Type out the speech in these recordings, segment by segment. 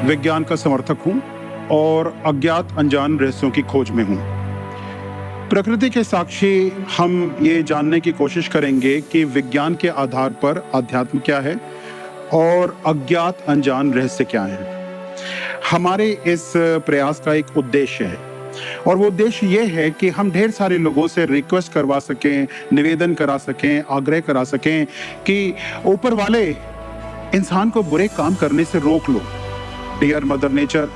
विज्ञान का समर्थक हूं और अज्ञात अनजान रहस्यों की खोज में हूं। प्रकृति के साक्षी हम ये जानने की कोशिश करेंगे कि विज्ञान के आधार पर अध्यात्म क्या है और अज्ञात अनजान रहस्य क्या है। हमारे इस प्रयास का एक उद्देश्य है और वो उद्देश्य ये है कि हम ढेर सारे लोगों से रिक्वेस्ट करवा सकें, निवेदन करा सकें, आग्रह करा सकें कि ऊपर वाले इंसान को बुरे काम करने से रोक लो। Dear mother nature,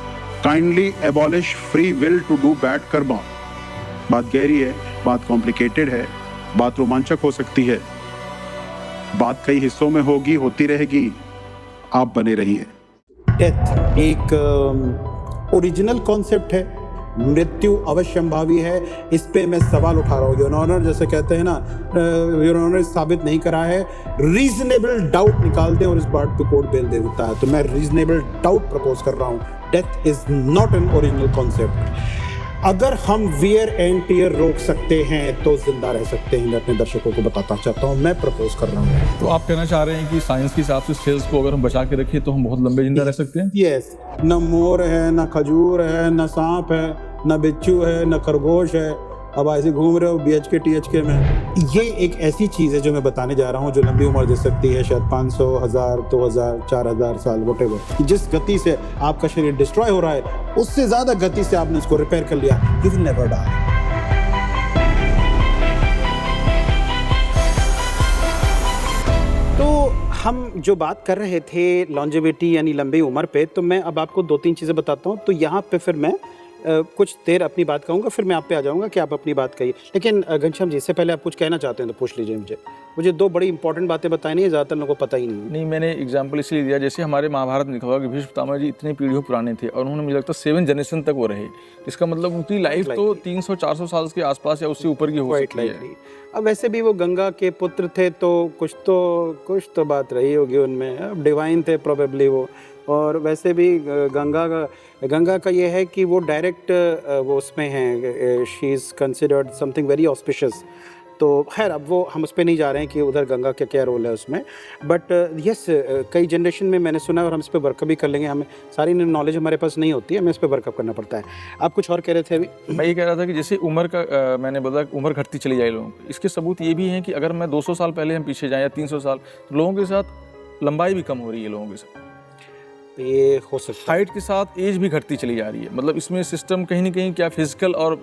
kindly abolish free will to do bad karma. बात गहरी है, बात कॉम्प्लिकेटेड है, बात रोमांचक हो सकती है, बात कई हिस्सों में होगी, होती रहेगी। आप बने रहिए। डेथ एक ओरिजिनल कॉन्सेप्ट है, मृत्यु अवश्यंभावी है। इस पे मैं सवाल उठा रहा हूँ। योर ऑनर जैसे कहते हैं ना, योर ऑनर साबित नहीं करा है, रीजनेबल डाउट निकाल दें और इस बात पे कोर्ट बेल दे देता है। तो मैं रीजनेबल डाउट प्रपोज कर रहा हूँ। Death is not an original concept. अगर हम वियर एंड टीयर रोक सकते हैं तो जिंदा रह सकते हैं। मैं अपने दर्शकों को बताता चाहता हूँ, मैं प्रपोज कर रहा हूँ। तो आप कहना चाह रहे हैं कि साइंस के हिसाब से सेल्स को अगर हम बचा के रखें तो हम बहुत लंबे जिंदा रह सकते हैं? यस। न मोर है, न खजूर है, न सांप है, न बिच्छू है, न खरगोश है। अब ऐसे घूम रहे हो BHK THK में। ये एक ऐसी चीज़ है जो मैं बताने जा रहा हूँ जो लंबी उम्र दे सकती है, शायद 500, 1000, 2000, 4000 साल, व्हाटएवर। जिस गति से आपका शरीर डिस्ट्रॉय हो रहा है, उससे ज़्यादा गति से आपने इसको रिपेयर कर लिया, यू विल नेवर डाई। तो हम जो बात कर रहे थे लॉन्जेविटी यानी लंबी उम्र पे, तो मैं अब आपको 2-3 चीज़ें बताता हूँ। तो यहाँ पे फिर मैं कुछ देर अपनी बात कहूँगा, फिर मैं आप पे आ जाऊँगा कि आप अपनी बात कहिए। लेकिन घनश्याम जी, इससे पहले आप कुछ कहना चाहते हैं तो पूछ लीजिए मुझे 2 बड़ी इंपॉर्टेंट बातें बताई नहीं है, ज़्यादातर लोगों को पता ही नहीं है। नहीं, मैंने एग्जाम्पल इसलिए दिया, जैसे हमारे महाभारत में लिखा हुआ कि भीष्म पितामह जी इतनी पीढ़ियों पुराने थे और उन्होंने, मुझे लगता है 7 जनरेशन तक वो रहे। इसका मतलब उनकी लाइफ तो 300-400 साल के आसपास या उससे ऊपर की हो सकती है। अब वैसे भी वो गंगा के पुत्र थे, तो कुछ तो बात रही होगी उनमें। अब डिवाइन थे प्रोबेबली वो। और वैसे भी गंगा का ये है कि वो डायरेक्ट वो उसमें हैं, she is considered something very auspicious. तो खैर, अब वो हम उस पर नहीं जा रहे हैं कि उधर गंगा का क्या रोल है उसमें। बट यस, कई जनरेशन में मैंने सुना और हम इस पर वर्कअप भी कर लेंगे। हमें सारी नॉलेज हमारे पास नहीं होती है, हमें इस पर वर्कअप करना पड़ता है। आप कुछ और कह रहे थे अभी? मैं ये कह रहा था कि जैसे उम्र का मैंने बोला उम्र घटती चली जाए लोगों की। इसके सबूत ये भी हैं कि अगर मैं 200 साल पहले हम पीछे जाएँ या 300 साल, तो लोगों के साथ लंबाई भी कम हो रही है लोगों के साथ। ये हो सकता है। हाइट के साथ एज भी घटती चली जा रही है। मतलब इसमें सिस्टम कहीं ना कहीं क्या फिजिकल और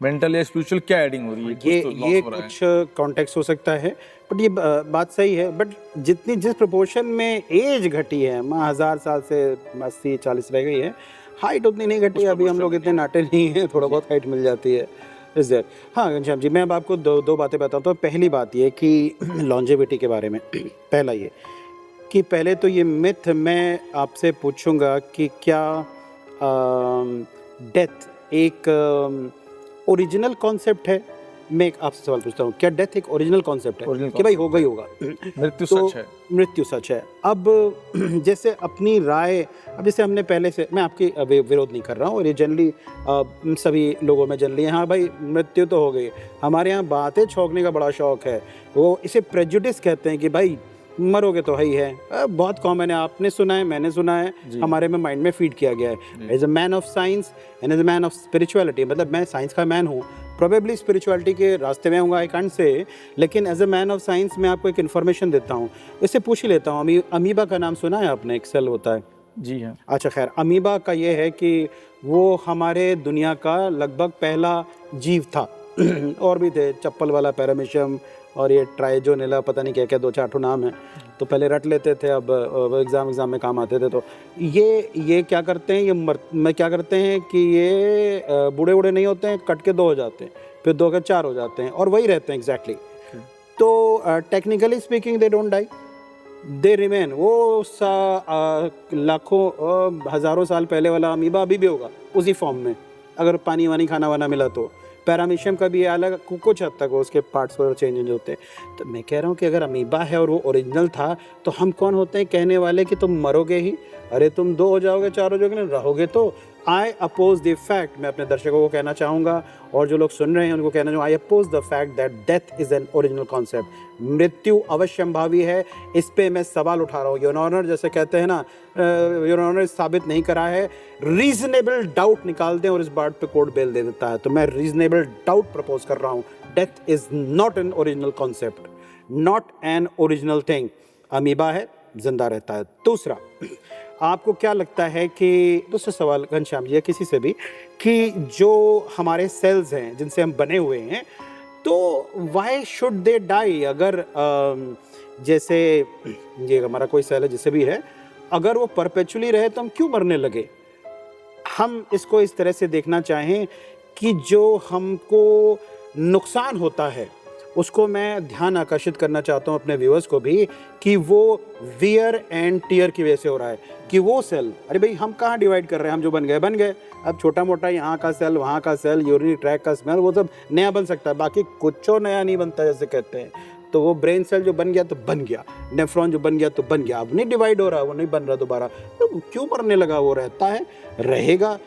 मेंटल या स्पिरिचुअल क्या एडिंग हो रही है? ये कुछ कॉन्टेक्स्ट हो सकता है, बट ये बात सही है। बट जिस प्रोपोर्शन में एज घटी है, 1000 साल से 80-40 रह गई है, हाइट उतनी नहीं घटी है। अभी हम लोग इतने नाटे नहीं हैं, थोड़ा बहुत हाइट मिल जाती है। इस देर। हाँ घनश्याम जी, मैं अब आपको दो बातें बताता हूँ। पहली बात ये कि लॉन्जेविटी के बारे में पहला ये कि पहले तो ये मिथ मैं आपसे पूछूंगा कि क्या डेथ एक ओरिजिनल कॉन्सेप्ट है। मैं एक आपसे सवाल पूछता हूँ, क्या डेथ एक ओरिजिनल कॉन्सेप्ट है कि भाई होगा ही होगा? मृत्यु तो सच है। मृत्यु सच है। अब जैसे अपनी राय, अब जैसे हमने पहले से, मैं आपकी विरोध नहीं कर रहा हूँ और ये जनरली सभी लोगों में जनरली है, हाँ भाई मृत्यु तो हो गई। हमारे यहाँ बातें छोड़ने का बड़ा शौक है, वो इसे प्रेजुडिस कहते हैं कि भाई मरोगे तो है ही है। बहुत कॉमन है, आपने सुना है, मैंने सुना है, हमारे में माइंड में फीड किया गया है। As a man of science and as a man of spirituality, मतलब मैं साइंस का मैन हूँ, प्रोबेबली स्पिरिचुअलिटी के रास्ते में हूँ, आई कांट से, लेकिन as a man of science मैं आपको एक इन्फॉर्मेशन देता हूँ। इससे पूछ ही लेता हूँ। अमीबा का नाम सुना है आपने? एक सेल होता है। जी हाँ। अच्छा खैर, अमीबा का ये है कि वो हमारे दुनिया का लगभग पहला जीव था। और भी थे, चप्पल वाला पैरामीशियम और ये ट्राइजोनेला, पता नहीं क्या क्या 2-4 नाम है, तो पहले रट लेते थे, अब एग्ज़ाम में काम आते थे। तो ये क्या करते हैं, मैं क्या करते हैं कि ये बूढ़े नहीं होते हैं, कट के 2 हो जाते हैं, फिर 2 के 4 हो जाते हैं और वही रहते हैं एग्जैक्टली। तो technically speaking they don't die, they remain. वो लाखों हज़ारों साल पहले वाला अमीबा अभी भी होगा उसी फॉर्म में, अगर पानी वानी खाना वाना मिला तो। पैरामीशियम का भी अलग कुछ हद तक उसके पार्ट्स वगैरह चेंज होते हैं। तो मैं कह रहा हूँ कि अगर अमीबा है और वो ओरिजिनल था, तो हम कौन होते हैं कहने वाले कि तुम मरोगे ही? अरे तुम 2 हो जाओगे, 4 हो जाओगे, रहोगे तो आई अपोज द फैक्ट, मैं अपने दर्शकों को कहना चाहूँगा और जो लोग सुन रहे हैं उनको कहना चाहूँगा, I oppose the fact that death is an original concept. मृत्यु अवश्यंभावी है, इस पे मैं सवाल उठा रहा हूँ। योर ऑनर जैसे कहते हैं ना, योर ऑनर साबित नहीं करा है, रीजनेबल डाउट निकाल दें और इस बात पे कोर्ट बेल दे देता है। तो मैं रीजनेबल डाउट प्रपोज कर रहा हूँ, death is not an original concept, not an original thing. Amoeba है, जिंदा रहता है। दूसरा, आपको क्या लगता है कि, दूसरा सवाल घनश्याम जी या किसी से भी, कि जो हमारे सेल्स हैं जिनसे हम बने हुए हैं, तो वाई शुड दे डाई? अगर जैसे ये हमारा कोई सेल है जिसे भी है, अगर वो परपेचुअली रहे तो हम क्यों मरने लगे? हम इसको इस तरह से देखना चाहें कि जो हमको नुकसान होता है उसको मैं ध्यान आकर्षित करना चाहता हूँ अपने व्यूअर्स को भी, कि वो वियर एंड टीयर की वजह से हो रहा है। कि वो सेल, अरे भाई हम कहाँ डिवाइड कर रहे हैं, हम जो बन गए बन गए, अब छोटा मोटा यहाँ का सेल, वहाँ का सेल, यूरिनरी ट्रैक का स्मेल, वो सब नया बन सकता है, बाकी कुछ नया नहीं बनता जैसे कहते हैं। तो वो ब्रेन सेल जो बन गया तो बन गया, नेफ्रॉन जो बन गया तो बन गया, अब नहीं डिवाइड हो रहा, वो नहीं बन रहा दोबारा, तो क्यों मरने लगा? वो रहता है, रहेगा।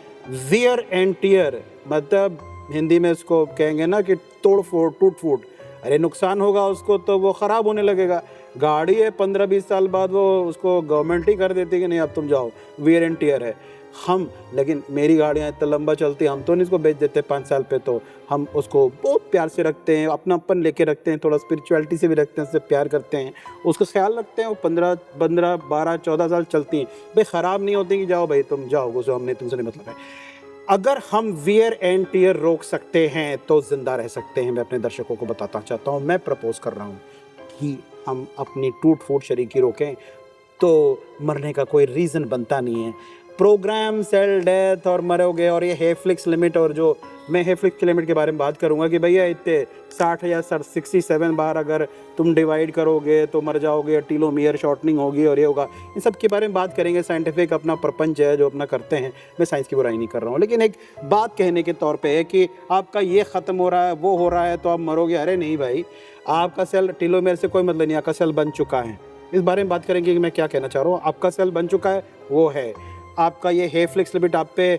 वियर एंड टीयर मतलब हिंदी में इसको कहेंगे ना कि तोड़ फोड़, टूट फूट। अरे नुकसान होगा उसको तो वो ख़राब होने लगेगा। गाड़ी है 15-20 साल बाद वो उसको गवर्नमेंट ही कर देती है कि नहीं अब तुम जाओ, वियर एंड टीयर है। हम, लेकिन मेरी गाड़ियाँ इतना लंबा चलती हैं, हम तो नहीं इसको बेच देते 5 साल पे, तो हम उसको बहुत प्यार से रखते हैं, अपनापन लेके रखते हैं, थोड़ा स्पिरिचुअलिटी से भी रखते हैं, उससे प्यार करते हैं, उसका ख्याल रखते हैं। वो 15, 12, 14 साल चलती हैं भाई, ख़राब नहीं होती कि जाओ भाई तुम जाओ, वो हमने तुमसे नहीं मतलब है। अगर हम वियर एंड टीयर रोक सकते हैं तो जिंदा रह सकते हैं। मैं अपने दर्शकों को बताना चाहता हूँ, मैं प्रपोज कर रहा हूँ कि हम अपनी टूट फूट शरीर की रोकें तो मरने का कोई रीज़न बनता नहीं है। प्रोग्राम सेल डेथ और मरोगे, और ये हेफ्लिक्स लिमिट, और जो मैं हेफ्लिक्स के लिमिट के बारे में बात करूंगा कि भैया इतने 60 या 67 बार अगर तुम डिवाइड करोगे तो मर जाओगे, टीलोमियर शॉर्टनिंग होगी और ये होगा, इन सब के बारे में बात करेंगे। साइंटिफिक अपना प्रपंच है जो अपना करते हैं, मैं साइंस की बुराई नहीं कर रहा हूँ, लेकिन एक बात कहने के तौर पर है कि आपका ये ख़त्म हो रहा है, वो हो रहा है तो आप मरोगे। अरे नहीं भाई, आपका सेल टीलोमियर से कोई मतलब नहीं, आपका सेल बन चुका है। इस बारे में बात करेंगे कि मैं क्या कहना चाह रहा हूँ। आपका सेल बन चुका है, वो है आपका। ये हेफ्लिक्स लिमिट आप पे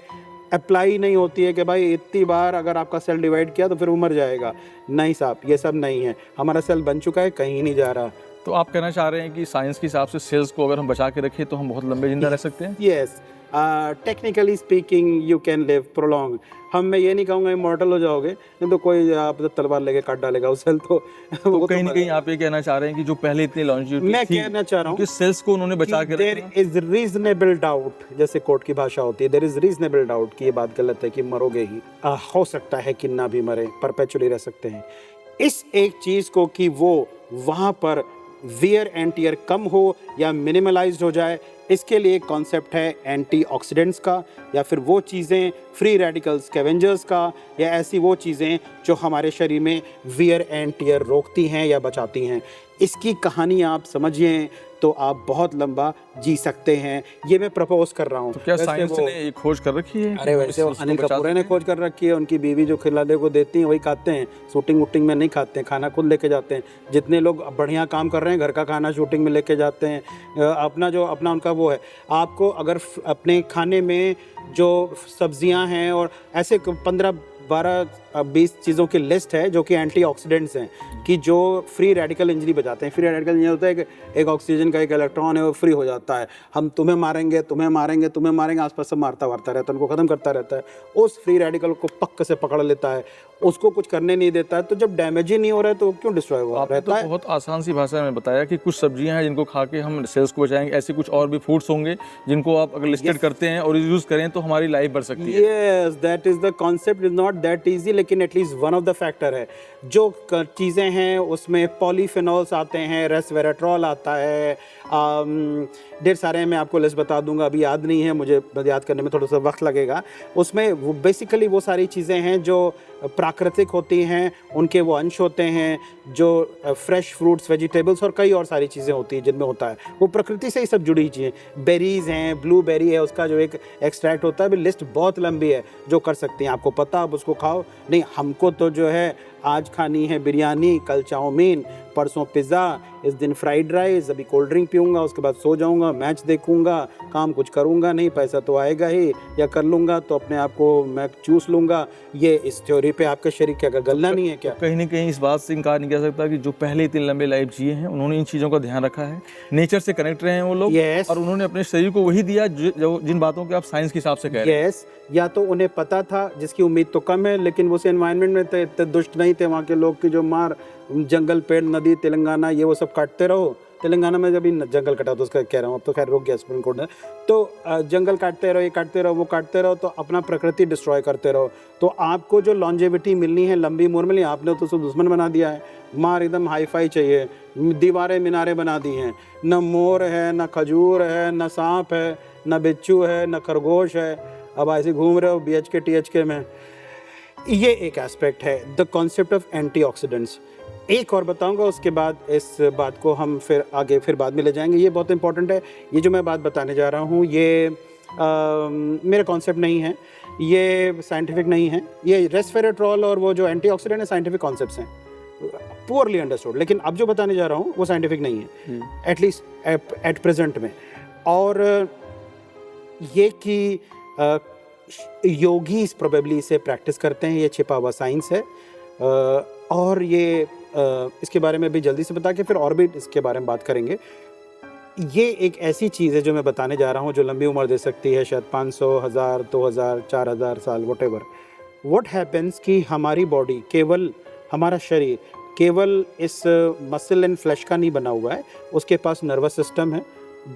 अप्लाई नहीं होती है कि भाई इतनी बार अगर आपका सेल डिवाइड किया तो फिर वो मर जाएगा। नहीं साहब, ये सब नहीं है, हमारा सेल बन चुका है, कहीं नहीं जा रहा। तो आप कहना चाह रहे हैं कि साइंस के हिसाब से सेल्स को अगर हम बचा के रखें तो हम बहुत लंबे जिंदा रह सकते हैं? Yes, technically speaking you can live prolong. मैं ये नहीं कहूँगा इमॉर्टल हो जाओगे, नहीं तो कोई आप तलवार लेके काट डालेगा उस सेल तो वो कहीं ना कहीं आप ये कहना चाह रहे हैं कि जो पहले इतनी लॉन्जिविटी मैं थी, कहना चाह रहा हूँ कि सेल्स को उन्होंने बचा के देयर इज रीजनेबल डाउट, जैसे कोर्ट की भाषा होती है, देयर इज रीजनेबल डाउट कि ये बात गलत है कि मरोगे ही। हो सकता है कि ना भी मरे, परपेचुअली रह सकते हैं। इस एक चीज़ को कि वो वहाँ पर वियर एंड टीयर कम हो या मिनिमलाइज्ड हो जाए, इसके लिए एक कॉन्सेप्ट है एंटीऑक्सीडेंट्स का, या फिर वो चीज़ें फ्री रेडिकल स्कैवेंजर्स का, या ऐसी वो चीज़ें जो हमारे शरीर में वियर एंड टीयर रोकती हैं या बचाती हैं। इसकी कहानी आप समझिए तो आप बहुत लंबा जी सकते हैं, ये मैं प्रपोज कर रहा हूँ। तो क्या साइंस ने ये खोज कर रखी है? अरे वैसे वो अनिल कपूर ने खोज कर रखी है, उनकी बीवी जो खिलाने को देती हैं वही खाते हैं, शूटिंग वूटिंग में नहीं खाते हैं, खाना खुद लेके जाते हैं। जितने लोग बढ़िया काम कर रहे हैं घर का खाना शूटिंग में लेके जाते हैं, अपना उनका वो है। आपको अगर अपने खाने में जो सब्जियां हैं और ऐसे 15-12-20 चीज़ों की लिस्ट है जो कि एंटीऑक्सीडेंट्स हैं, कि जो फ्री रेडिकल इंजरी बचाते हैं। फ्री रेडिकल इंजरी होता है कि एक ऑक्सीजन का एक इलेक्ट्रॉन है वो फ्री हो जाता है, हम तुम्हें मारेंगे तुम्हें मारेंगे तुम्हें मारेंगे, आसपास से मारता रहता है, उनको ख़त्म करता रहता है। उस फ्री रेडिकल को पक्के से पकड़ लेता है, उसको कुछ करने नहीं देता है। तो जब डैमेज ही नहीं हो रहा है तो क्यों डिस्ट्रॉय हुआ रहता तो है। बहुत आसान सी भाषा में बताया कि कुछ सब्जियां हैं जिनको खा के हम सेल्स को बचाएंगे, ऐसे कुछ और भी फूड्स होंगे जिनको आप अगर लिस्टेड करते हैं और यूज़ करें तो हमारी लाइफ बढ़ सकती है। Yes, that is the concept, is not that easy, लेकिन at least one of the factor है। जो चीज़ें हैं उसमें पॉलीफिनॉल्स आते हैं, रेसवेराट्रॉल आता है, ढेर सारे हैं, मैं आपको लिस्ट बता दूंगा, अभी याद नहीं है मुझे, याद करने में थोड़ा सा वक्त लगेगा। उसमें वो बेसिकली वो सारी चीज़ें हैं जो प्राकृतिक होती हैं, उनके वो अंश होते हैं, जो फ्रेश फ्रूट्स, वेजिटेबल्स और कई और सारी चीज़ें होती हैं जिनमें होता है, वो प्रकृति से ही सब जुड़ी चीज़ें। बेरीज़ हैं, ब्लूबेरी है, उसका जो एक एक्सट्रैक्ट होता है, भी लिस्ट बहुत लंबी है जो कर सकती हैं। आपको पता, आप उसको खाओ। नहीं, हमको तो जो है आज खानी है बिरयानी, कल चाउमीन, परसों पिज़्ज़ा, इस दिन फ्राइड राइस, अभी कोल्ड ड्रिंक पीऊँगा, उसके बाद सो जाऊँगा, मैच देखूँगा, काम कुछ करूँगा नहीं, पैसा तो आएगा ही, या कर लूँगा तो अपने आप को मैं चूस लूँगा। ये इस थ्योरी पे आपका शरीर क्या गलना नहीं है क्या? कहीं ना कहीं इस बात से इनकार नहीं किया सकता कि जो पहले इतने लंबे लाइफ जिए हैं उन्होंने इन चीज़ों का ध्यान रखा है, नेचर से कनेक्ट रहे हैं वो लोग। Yes. और उन्होंने अपने शरीर को वही दिया जिन बातों के आप साइंस के हिसाब से कह रहे हैं। यस, या तो उन्हें पता था, जिसकी उम्मीद तो कम है, लेकिन उस एनवायरनमेंट में थे, इतने दुष्ट नहीं थे वहाँ के लोग की जो मार जंगल, पेड़, नदी, तेलंगाना ये वो सब काटते रहो। तेलंगाना में जब जंगल कटा तो उसका कह रहा हूँ, अब तो खैर रुक गया सुप्रीम कोर्ट ने, तो जंगल काटते रहो, ये काटते रहो, वो काटते रहो, तो अपना प्रकृति डिस्ट्रॉय करते रहो, तो आपको जो लॉन्जेविटी मिलनी है, लंबी उम्र मिलनी, आपने तो उसको दुश्मन बना दिया है। मार एकदम हाई फाई चाहिए, दीवारें मीनारे बना दी हैं, न मोर है, न खजूर है, न सांप है, न बिच्छू है, न खरगोश है, अब ऐसे घूम रहे हो BHK THK में। ये एक एस्पेक्ट है, द कॉन्सेप्ट ऑफ एंटीऑक्सीडेंट्स। एक और बताऊंगा, उसके बाद इस बात को हम फिर आगे फिर बाद में ले जाएंगे। ये बहुत इंपॉर्टेंट है। ये जो मैं बात बताने जा रहा हूँ ये मेरा कॉन्सेप्ट नहीं है, ये साइंटिफिक नहीं है। ये रेस्वेरेट्रॉल और वो जो एंटीऑक्सीडेंट है साइंटिफिक कॉन्सेप्ट्स हैं, पुअरली अंडरस्टूड। लेकिन अब जो बताने जा रहा हूँ वो साइंटिफिक नहीं है, एटलीस्ट एट प्रेजेंट में। और ये कि योगीज प्रोबेबली इसे प्रैक्टिस करते हैं, ये छिपा हुआ साइंस है। और ये इसके बारे में भी जल्दी से बता के फिर और भी इसके बारे में बात करेंगे। ये एक ऐसी चीज़ है जो मैं बताने जा रहा हूँ जो लंबी उम्र दे सकती है, शायद 500, 1000, 2000, 4000 साल, वॉटेवर। व्हाट हैपन्स कि हमारी बॉडी, केवल हमारा शरीर केवल इस मसल एंड फ्लैश का नहीं बना हुआ है, उसके पास नर्वस सिस्टम है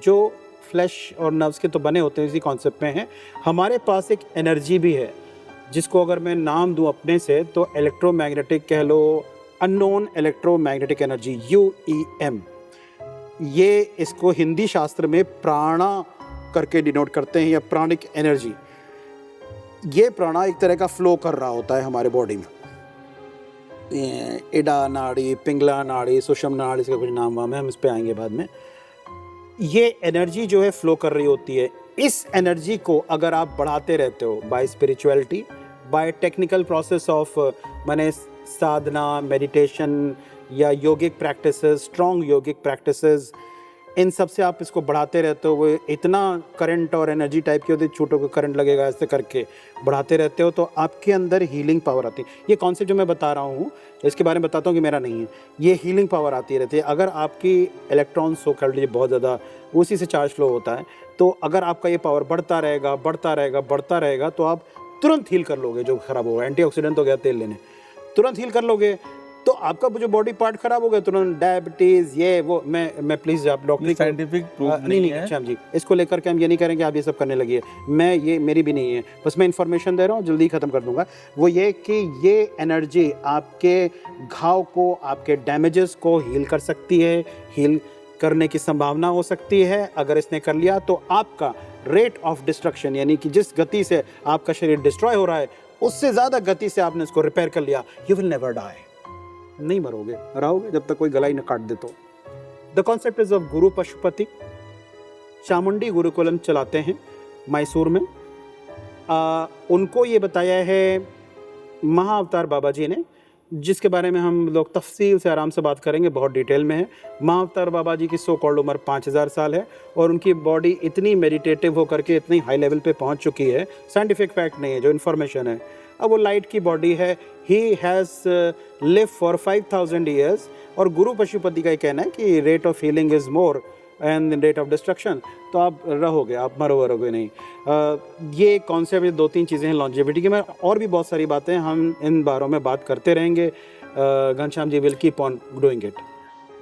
जो फ्लैश और नर्व्स के तो बने होते हैं, इसी कॉन्सेप्ट में है। हमारे पास एक एनर्जी भी है जिसको अगर मैं नाम दूं अपने से तो इलेक्ट्रोमैग्नेटिक कह लो, अननोन इलेक्ट्रोमैग्नेटिक एनर्जी, UEM। ये इसको हिंदी शास्त्र में प्राणा करके डिनोट करते हैं, या प्राणिक एनर्जी। ये प्राणा एक तरह का फ्लो कर रहा होता है हमारे बॉडी में। इडा नाड़ी, पिंगला नाड़ी, सुषम नाड़ी, इसका कुछ नाम वाम है, हम इस पे आएंगे बाद में। ये एनर्जी जो है फ्लो कर रही होती है। इस एनर्जी को अगर आप बढ़ाते रहते हो by spirituality, by technical process of माने साधना, मेडिटेशन या योगिक प्रैक्टिसेस, स्ट्रॉन्ग योगिक प्रैक्टिसेस, इन सब से आप इसको बढ़ाते रहते हो। वो इतना करंट और एनर्जी टाइप की होती है, छोटों को करंट लगेगा, ऐसे करके बढ़ाते रहते हो तो आपके अंदर हीलिंग पावर आती है। ये कॉन्सेप्ट जो मैं बता रहा हूँ इसके बारे में बताता हूँ कि मेरा नहीं है, ये हीलिंग पावर आती रहती है। अगर आपकी इलेक्ट्रॉन सो कह लीजिए बहुत ज़्यादा उसी से चार्ज फ्लो होता है, तो अगर आपका ये पावर बढ़ता रहेगा बढ़ता रहेगा बढ़ता रहेगा तो आप तुरंत हील कर लोगे जो खराब होगा। एंटीऑक्सीडेंट हो गया तेल लेने, तुरंत हील कर लोगे। तो आपका जो बॉडी पार्ट खराब हो गया तुरंत, डायबिटीज ये वो, मैं प्लीज आप डॉक्टर साइंटिफिक प्रूफ नहीं अच्छा जी, इसको लेकर के हम ये नहीं करेंगे आप ये सब करने लगी है, मैं ये मेरी भी नहीं है, बस मैं इन्फॉर्मेशन दे रहा हूँ, जल्दी ख़त्म कर दूंगा। वो ये कि ये एनर्जी आपके घाव को, आपके डैमेजेस को हील कर सकती है, हील करने की संभावना हो सकती है। अगर इसने कर लिया तो आपका रेट ऑफ डिस्ट्रक्शन, यानी कि जिस गति से आपका शरीर डिस्ट्रॉय हो रहा है उससे ज़्यादा गति से आपने इसको रिपेयर कर लिया, यू विल नेवर डाई, नहीं मरोगे, रहोगे जब तक कोई गला ही न काट दे। तो द कॉन्सेप्ट इज ऑफ गुरु पशुपति। चामुंडी गुरुकुलम चलाते हैं मैसूर में। उनको ये बताया है महाअवतार बाबा जी ने, जिसके बारे में हम लोग तफसील से आराम से बात करेंगे, बहुत डिटेल में है। महाअवतार बाबा जी की सो कॉल्ड उम्र 5000 साल है और उनकी बॉडी इतनी मेडिटेटिव होकर के इतनी हाई लेवल पे पहुंच चुकी है, साइंटिफिक फैक्ट नहीं है, जो इन्फॉर्मेशन है। अब वो लाइट की बॉडी है, he has live for 5000 years. और गुरु पशुपति का ये कहना है कि rate of healing is more and rate of destruction, तो आप रहोगे, आप मरोगे नहीं। ये कॉन्सेप्ट, ये 2-3 चीज़ें हैं लॉन्जेविटी की। मैं और भी बहुत सारी बातें हम इन बारों में बात करते रहेंगे। Ghanshyam ji will keep on doing it.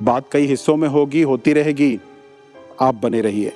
बात कई हिस्सों में होगी, होती रहेगी, आप बने रहिए।